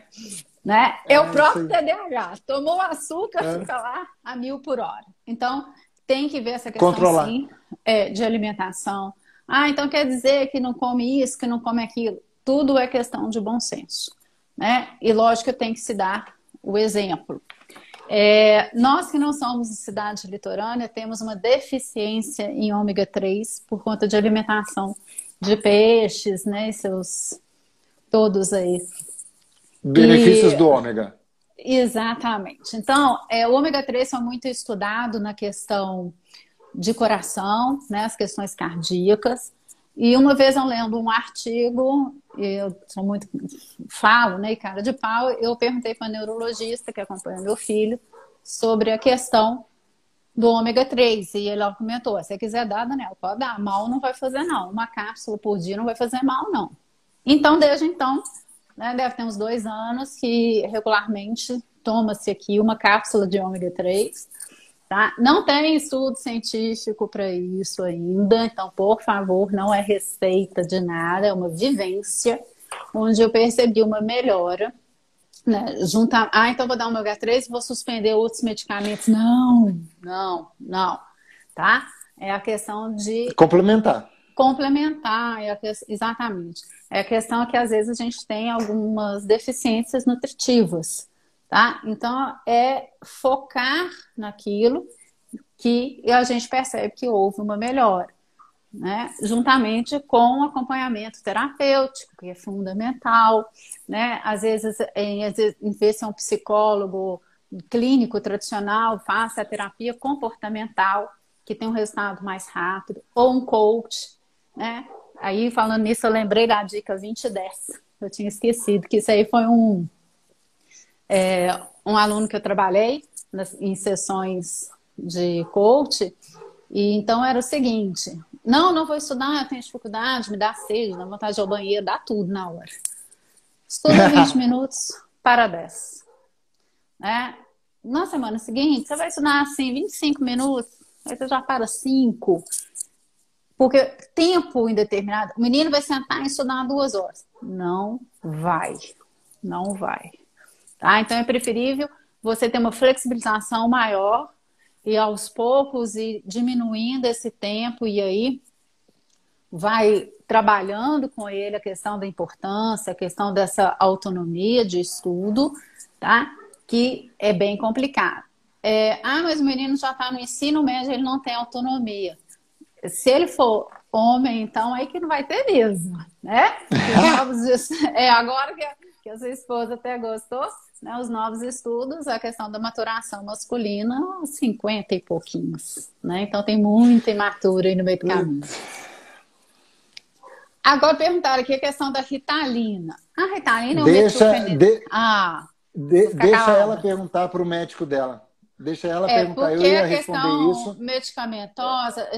[SPEAKER 3] Né? O próprio TDAH. Tomou açúcar, fica lá a 1000 por hora. Então, tem que ver essa questão sim, de alimentação. Então quer dizer que não come isso, que não come aquilo. Tudo é questão de bom senso. Né? E lógico que tem que se dar o exemplo. Nós que não somos de cidade litorânea temos uma deficiência em ômega 3 por conta de alimentação de peixes, né? E seus todos aí.
[SPEAKER 2] Benefícios do ômega.
[SPEAKER 3] Exatamente. Então, o ômega 3 foi muito estudado na questão de coração, né? As questões cardíacas. E uma vez eu lendo um artigo, eu sou muito falo, né, cara de pau, eu perguntei para a neurologista que acompanha meu filho sobre a questão do ômega 3. E ele comentou: se você quiser dar, Daniel, pode dar. Mal não vai fazer, não. Uma cápsula por dia não vai fazer mal, não. Então, desde então, né, deve ter uns 2 anos que regularmente toma-se aqui uma cápsula de ômega 3. Tá? Não tem estudo científico para isso ainda, então, por favor, não é receita de nada, é uma vivência onde eu percebi uma melhora. Né? Então vou dar ômega 3 e vou suspender outros medicamentos. Não. Tá? É a questão de...
[SPEAKER 2] Complementar,
[SPEAKER 3] exatamente. É a questão que às vezes a gente tem algumas deficiências nutritivas. Tá? Então, é focar naquilo que a gente percebe que houve uma melhora, né? Juntamente com o acompanhamento terapêutico, que é fundamental, né? Às vezes, em vez de ser um psicólogo clínico tradicional, faça a terapia comportamental, que tem um resultado mais rápido, ou um coach, né? Aí, falando nisso, eu lembrei da dica 20-10. Eu tinha esquecido que isso aí foi um aluno que eu trabalhei em sessões de coach, e então era o seguinte: não vou estudar, eu tenho dificuldade, me dá sede, dá vontade de ir ao banheiro, dá tudo na hora. Estuda 20 minutos, para 10. Né? Na semana seguinte, você vai estudar assim 25 minutos, aí você já para 5. Porque tempo indeterminado, o menino vai sentar e estudar 2 horas. Não vai. Tá? Então é preferível você ter uma flexibilização maior e aos poucos ir diminuindo esse tempo, e aí vai trabalhando com ele a questão da importância, a questão dessa autonomia de estudo, tá? Que é bem complicado. Mas o menino já está no ensino médio, ele não tem autonomia. Se ele for homem, então aí que não vai ter mesmo, né? Agora que a sua esposa até gostou, né, os novos estudos, a questão da maturação masculina, 50 e pouquinhos, né? Então tem muita imatura aí no meio do caminho. Agora perguntaram aqui a questão da Ritalina. A Ritalina é um
[SPEAKER 2] Deixa ela perguntar para o médico dela. Deixa ela perguntar, eu ia responder isso.
[SPEAKER 3] Medicamentosa,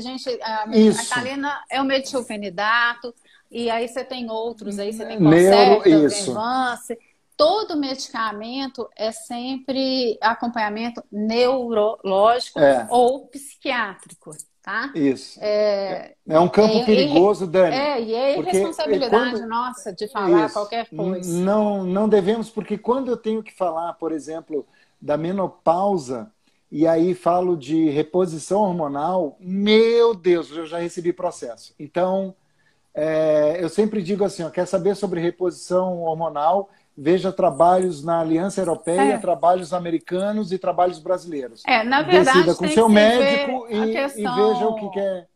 [SPEAKER 3] a Ritalina é o metilfenidato, e aí você tem outros, aí você tem Concerta, Venvance. Todo medicamento é sempre acompanhamento neurológico ou psiquiátrico, tá?
[SPEAKER 2] Isso. É um campo perigoso, Dani.
[SPEAKER 3] E é irresponsabilidade nossa de falar qualquer coisa.
[SPEAKER 2] Não devemos, porque quando eu tenho que falar, por exemplo, da menopausa, e aí falo de reposição hormonal, meu Deus, eu já recebi processo. Então, eu sempre digo assim, ó, quer saber sobre reposição hormonal, veja trabalhos na Aliança Europeia, trabalhos americanos e trabalhos brasileiros.
[SPEAKER 3] Na verdade,
[SPEAKER 2] decida com
[SPEAKER 3] tem
[SPEAKER 2] seu
[SPEAKER 3] que se
[SPEAKER 2] médico
[SPEAKER 3] ver a questão...
[SPEAKER 2] e veja o que quer.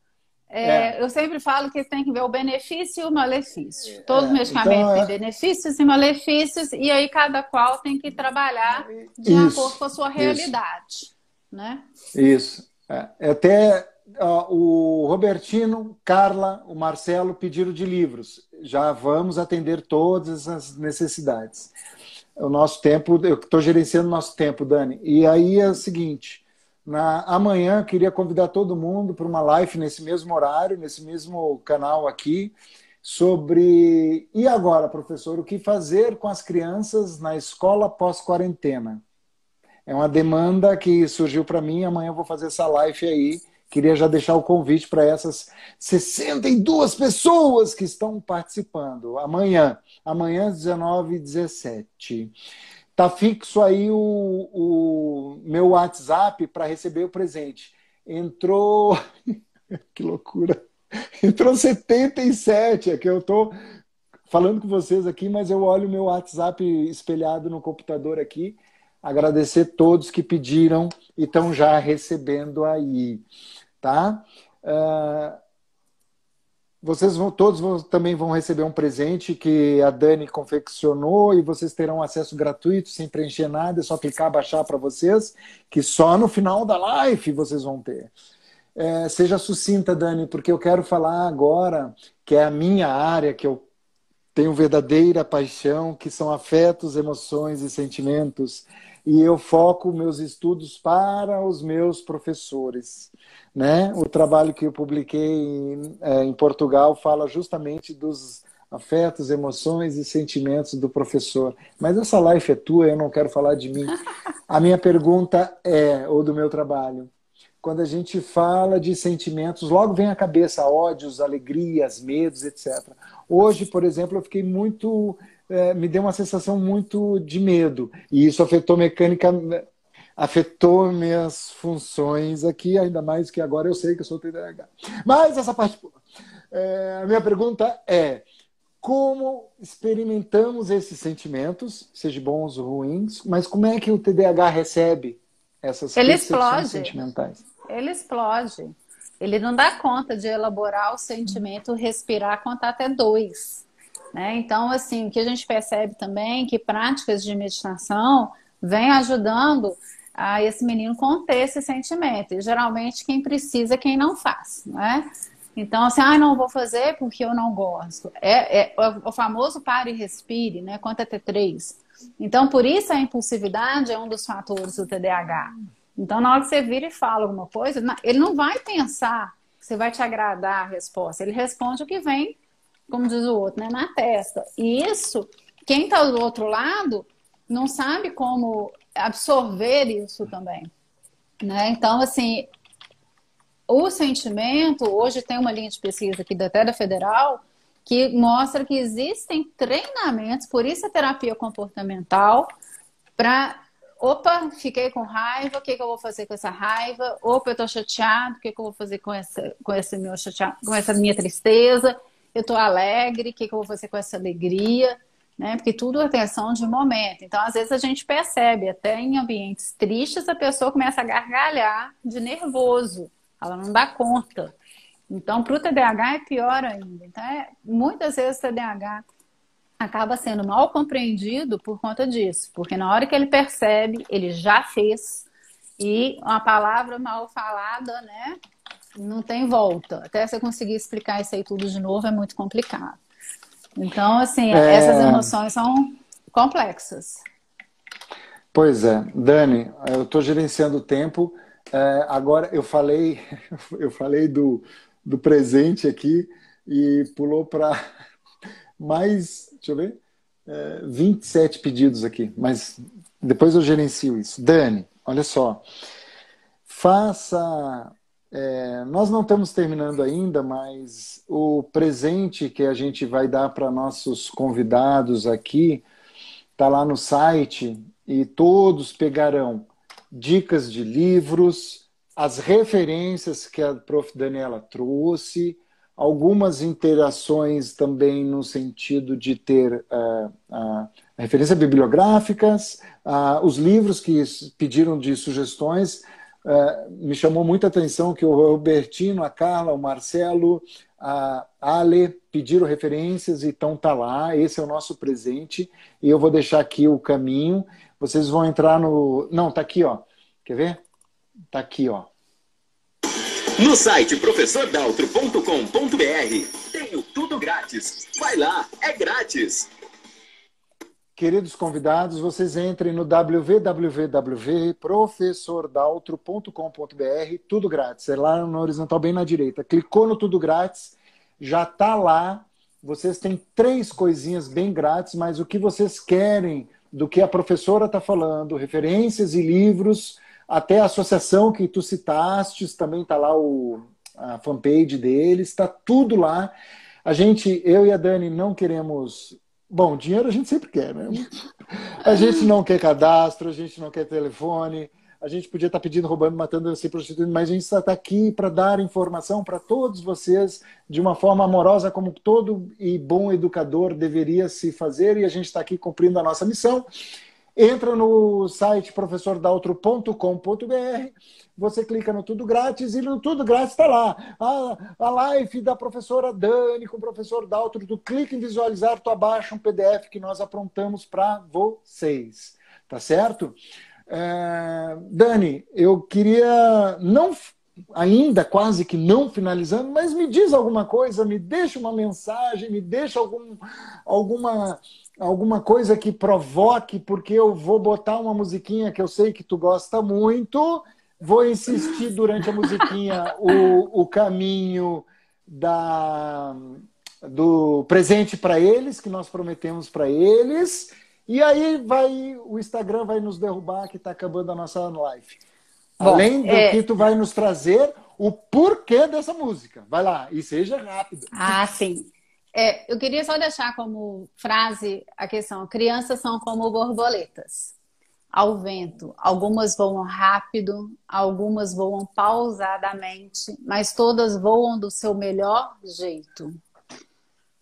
[SPEAKER 3] Eu sempre falo que tem que ver o benefício e o malefício. Todo medicamento tem benefícios e malefícios, e aí cada qual tem que trabalhar de acordo com a sua realidade. Né?
[SPEAKER 2] Isso. Até o Robertino, Carla, o Marcelo pediram de livros. Já vamos atender todas as necessidades. O nosso tempo, eu estou gerenciando o nosso tempo, Dani. E aí é o seguinte... Amanhã eu queria convidar todo mundo para uma live nesse mesmo horário, nesse mesmo canal aqui, sobre... E agora, professor, o que fazer com as crianças na escola pós-quarentena? É uma demanda que surgiu para mim, amanhã eu vou fazer essa live aí. Queria já deixar o convite para essas 62 pessoas que estão participando. Amanhã às 19h17. Tá fixo aí o meu WhatsApp para receber o presente. Entrou... que loucura! Entrou 77. É que eu estou falando com vocês aqui, mas eu olho o meu WhatsApp espelhado no computador aqui. Agradecer todos que pediram e estão já recebendo aí. Tá? Vocês todos também vão receber um presente que a Dani confeccionou e vocês terão acesso gratuito, sem preencher nada, é só clicar, baixar para vocês, que só no final da live vocês vão ter. Seja sucinta, Dani, porque eu quero falar agora, que é a minha área, que eu tenho verdadeira paixão, que são afetos, emoções e sentimentos, e eu foco meus estudos para os meus professores. Né? O trabalho que eu publiquei em Portugal fala justamente dos afetos, emoções e sentimentos do professor. Mas essa live é tua, eu não quero falar de mim. A minha pergunta ou do meu trabalho, quando a gente fala de sentimentos, logo vem à cabeça ódios, alegrias, medos, etc. Hoje, por exemplo, eu fiquei muito... me deu uma sensação muito de medo. E isso afetou minhas funções aqui, ainda mais que agora eu sei que eu sou TDAH. Mas essa parte... a minha pergunta é, como experimentamos esses sentimentos, seja bons ou ruins, mas como é que o TDAH recebe essas percepções sentimentais?
[SPEAKER 3] Ele explode. Ele não dá conta de elaborar o sentimento, respirar, contar até 2. Né? Então, assim, o que a gente percebe também é que práticas de meditação vêm ajudando a esse menino conter esse sentimento. E geralmente quem precisa é quem não faz, né? Então, assim, não vou fazer porque eu não gosto. O famoso pare e respire, né? Conta até 3. Então, por isso a impulsividade é um dos fatores do TDAH. Então, na hora que você vira e fala alguma coisa, ele não vai pensar se vai te agradar a resposta. Ele responde o que vem, como diz o outro, né? Na testa. E isso, quem está do outro lado não sabe como absorver isso também, né? Então, assim, o sentimento, hoje tem uma linha de pesquisa aqui até da Federal, que mostra que existem treinamentos, por isso a terapia comportamental, para, fiquei com raiva, o que eu vou fazer com essa raiva? Eu estou chateado, o que eu vou fazer com essa minha tristeza? Eu estou alegre, o que eu vou fazer com essa alegria? Né? Porque tudo é atenção de momento. Então, às vezes, a gente percebe, até em ambientes tristes, a pessoa começa a gargalhar de nervoso. Ela não dá conta. Então, para o TDAH é pior ainda. Então, muitas vezes o TDAH acaba sendo mal compreendido por conta disso. Porque na hora que ele percebe, ele já fez. E uma palavra mal falada, né? Não tem volta. Até você conseguir explicar isso aí tudo de novo é muito complicado. Então, assim, essas emoções são complexas.
[SPEAKER 2] Pois é. Dani, eu estou gerenciando o tempo. Agora, eu falei do presente aqui e pulou para mais, deixa eu ver, 27 pedidos aqui. Mas depois eu gerencio isso. Dani, olha só. Nós não estamos terminando ainda, mas o presente que a gente vai dar para nossos convidados aqui está lá no site e todos pegarão dicas de livros, as referências que a prof. Daniela trouxe, algumas interações também no sentido de ter referências bibliográficas, os livros que pediram de sugestões. Me chamou muita atenção que o Robertino, a Carla, o Marcelo, a Ale pediram referências, então tá lá, esse é o nosso presente, e eu vou deixar aqui o caminho, vocês vão entrar no... Não, tá aqui, ó, quer ver? Tá aqui, ó.
[SPEAKER 4] No site professordaltro.com.br tem o Tudo Grátis. Vai lá, é grátis.
[SPEAKER 2] Queridos convidados, vocês entrem no www.professordaltro.com.br, tudo grátis, é lá no horizontal bem na direita. Clicou no tudo grátis, já está lá. Vocês têm 3 coisinhas bem grátis, mas o que vocês querem do que a professora está falando, referências e livros, até a associação que tu citaste, também está lá a fanpage deles, está tudo lá. Eu e a Dani não queremos... Bom, dinheiro a gente sempre quer, né? A gente não quer cadastro, a gente não quer telefone, a gente podia estar pedindo, roubando, matando, se prostituindo, mas a gente está aqui para dar informação para todos vocês de uma forma amorosa, como todo e bom educador deveria se fazer, e a gente está aqui cumprindo a nossa missão. Entra no site professordaltro.com.br, você clica no Tudo Grátis e no Tudo Grátis está lá. A live da professora Dani com o professor Daltro, tu clica em visualizar, tu abaixa um PDF que nós aprontamos para vocês. Tá certo? Dani, eu queria, não ainda quase que não finalizando, mas me diz alguma coisa, me deixa uma mensagem, me deixa alguma coisa que provoque, porque eu vou botar uma musiquinha que eu sei que tu gosta muito, vou insistir durante a musiquinha o caminho do presente para eles, que nós prometemos para eles, e aí o Instagram vai nos derrubar, que está acabando a nossa live.
[SPEAKER 3] Bom,
[SPEAKER 2] além do que tu vai nos trazer o porquê dessa música. Vai lá, e seja rápido.
[SPEAKER 3] Sim. Eu queria só deixar como frase a questão: crianças são como borboletas ao vento. Algumas voam rápido, algumas voam pausadamente, mas todas voam do seu melhor jeito.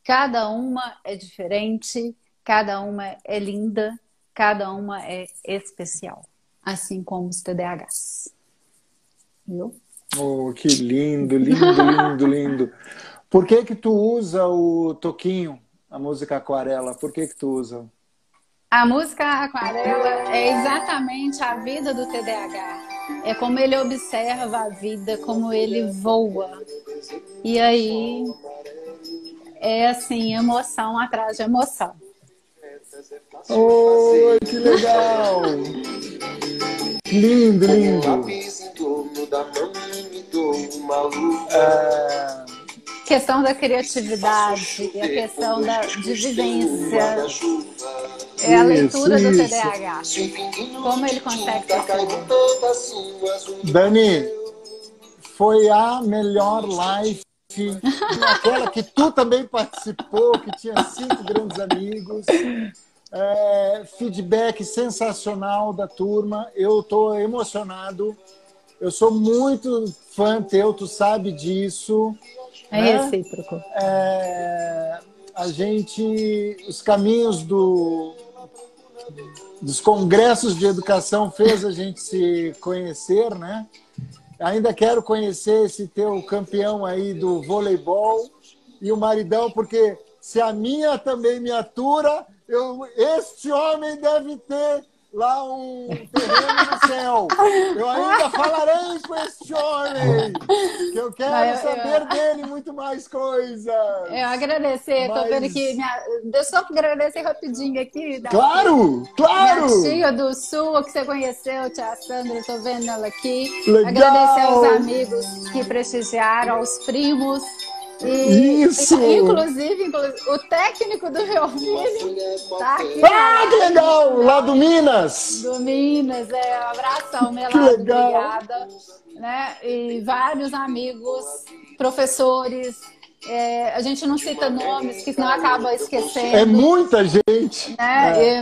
[SPEAKER 3] Cada uma é diferente, cada uma é linda, cada uma é especial. Assim como os TDAHs. Viu?
[SPEAKER 2] Oh, que lindo, lindo, lindo, lindo. Por que tu usa o toquinho, a música Aquarela? Por que tu usa?
[SPEAKER 3] A música Aquarela é exatamente a vida do TDAH. É como ele observa a vida, como ele voa. E aí é assim, emoção atrás de emoção.
[SPEAKER 2] Oi, que legal! Lindo, lindo.
[SPEAKER 3] Questão da criatividade, a questão de vivência, a leitura do TDAH. Como ele consegue perceber.
[SPEAKER 2] Dani, foi a melhor live, aquela que tu também participou, que tinha 5 grandes amigos. Feedback sensacional da turma. Eu estou emocionado. Eu sou muito fã teu, tu sabe disso.
[SPEAKER 3] É recíproco.
[SPEAKER 2] Os caminhos dos congressos de educação fez a gente se conhecer, né? Ainda quero conhecer esse teu campeão aí do voleibol e o maridão, porque se a minha também me atura, este homem deve ter lá um terreno no céu. Eu ainda falarei com este homem, que eu quero saber dele muito mais coisas.
[SPEAKER 3] Eu agradecer, tô vendo que... Deixa eu só agradecer rapidinho aqui.
[SPEAKER 2] Claro, claro!
[SPEAKER 3] Minha tia do Sul, que você conheceu, tia Sandra, tô vendo ela aqui.
[SPEAKER 2] Legal.
[SPEAKER 3] Agradecer aos amigos que prestigiaram, aos primos.
[SPEAKER 2] Isso!
[SPEAKER 3] Inclusive, o técnico do meu filho tá aqui.
[SPEAKER 2] Que legal! Lá do Minas!
[SPEAKER 3] Do Minas, um abração, Melado,
[SPEAKER 2] que legal.
[SPEAKER 3] Obrigada. Né? E vários amigos, professores. A gente não cita nomes, que senão acaba esquecendo.
[SPEAKER 2] É muita gente.
[SPEAKER 3] Né?